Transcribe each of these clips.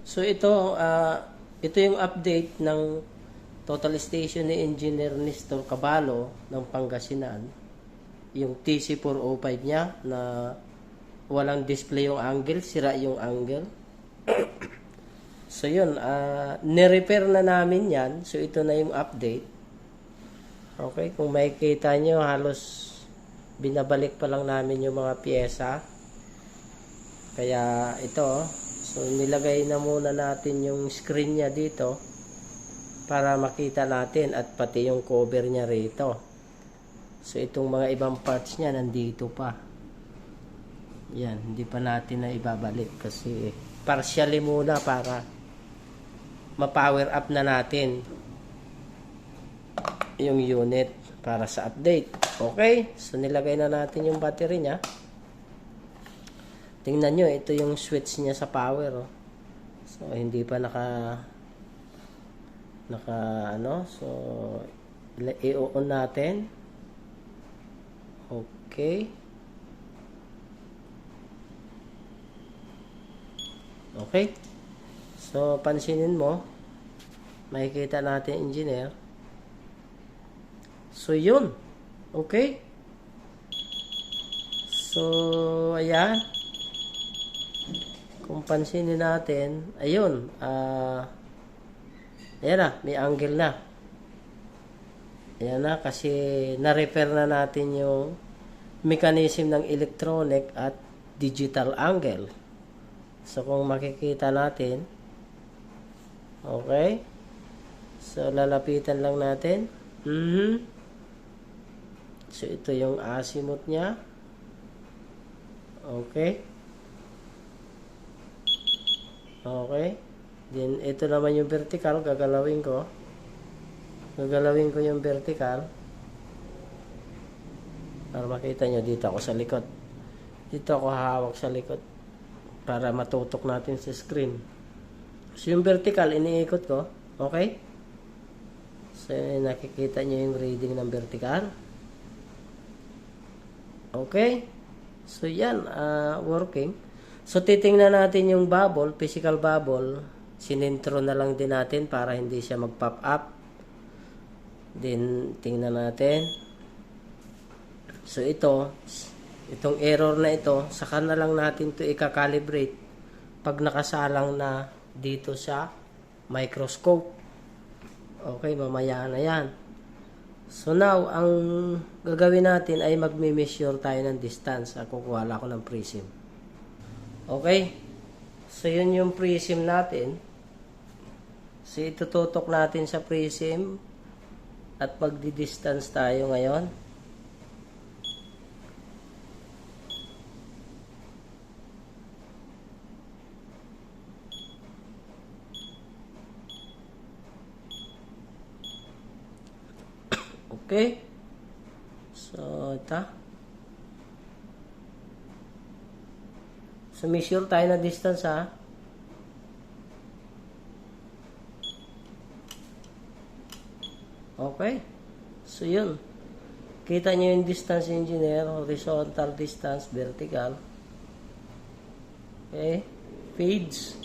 So ito yung update ng total station ni Engineer Nestor Caballo ng Pangasinan. Yung TC405 niya na walang display yung angle, sira yung angle. So yun, nirepair na namin yan. So ito na yung update. Okay, kung makikita nyo, halos binabalik pa lang namin yung mga pyesa. Kaya ito, so nilagay na muna natin yung screen niya dito para makita natin at pati yung cover niya rito. So itong mga ibang parts niya nandito pa. Yan, hindi pa natin na ibabalik kasi partially muna para ma-power up na natin yung unit para sa update. Okay, so nilagay na natin yung battery niya. Tingnan nyo, ito yung switch niya sa power. Oh. So hindi pa naka ano, so i-on natin. Okay. Okay. So pansinin mo, makikita natin engineer. So yun. Okay. So ayan. Kung pansinin natin, ayun, ayan na, may angle na. Ayan na, kasi na-repair na natin yung mechanism ng electronic at digital angle. So, kung makikita natin, okay, so lalapitan lang natin. So, ito yung azimuth niya. Okay. Okay. Then, ito naman yung vertical. Gagalawin ko. Gagalawin ko yung vertical. Para makita nyo, dito ako sa likod. Dito ako hahawak sa likod. Para matutok natin sa screen. So, yung vertical, iniikot ko. Okay. So, nakikita nyo yung reading ng vertical. Okay. So, yan. Working. So, titingnan natin yung bubble, physical bubble. Sinintro na lang din natin para hindi siya mag-pop up. Then, tingnan natin. So, itong error na ito, saka na lang natin ito i-calibrate pag nakasalang na dito sa microscope. Okay, mamaya na yan. So, now, ang gagawin natin ay magme-measure tayo ng distance. Kukuha ako ng prism. Okay? So, yun yung prism natin. So, itututok natin sa prism at magdi-distance tayo ngayon. Okay? So, ito. So, measure tayo na distance, ha? Okay. So, yun. Kita nyo yung distance, engineer. Horizontal distance, vertical. Okay. Fades.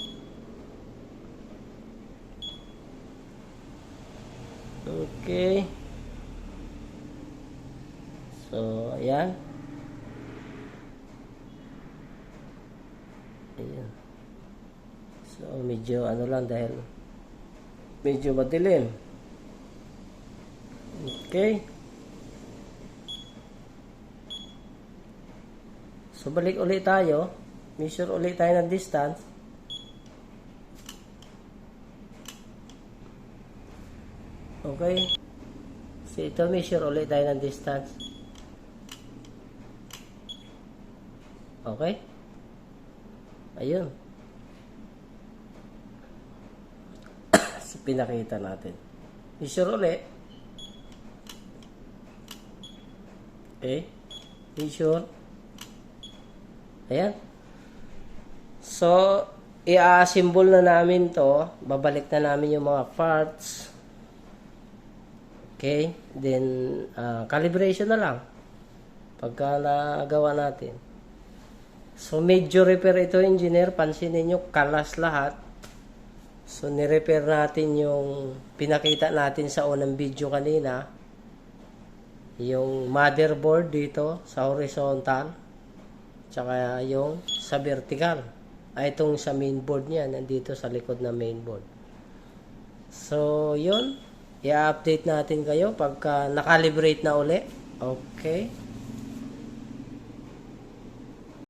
Okay. So, ayan. Ayan. So, medyo ano lang dahil medyo madilim. Okay. So, balik ulit tayo. Measure ulit tayo ng distance. Okay. So, ito measure ulit tayo ng distance. Okay. Ayun. So, pinakita natin. Measure ulit. Okay. Measure. Ayan. So, i-assemble na namin to. Babalik na namin yung mga parts. Okay. Then, calibration na lang. Pagka nagawa natin. So, medyo repair ito, engineer. Pansinin nyo, kalas lahat. So, nirepair natin yung pinakita natin sa unang video kanina. Yung motherboard dito sa horizontal. Tsaka yung sa vertical. Itong sa mainboard niya, nandito sa likod ng mainboard. So, yun. I-update natin kayo pagka nakalibrate na uli. Okay.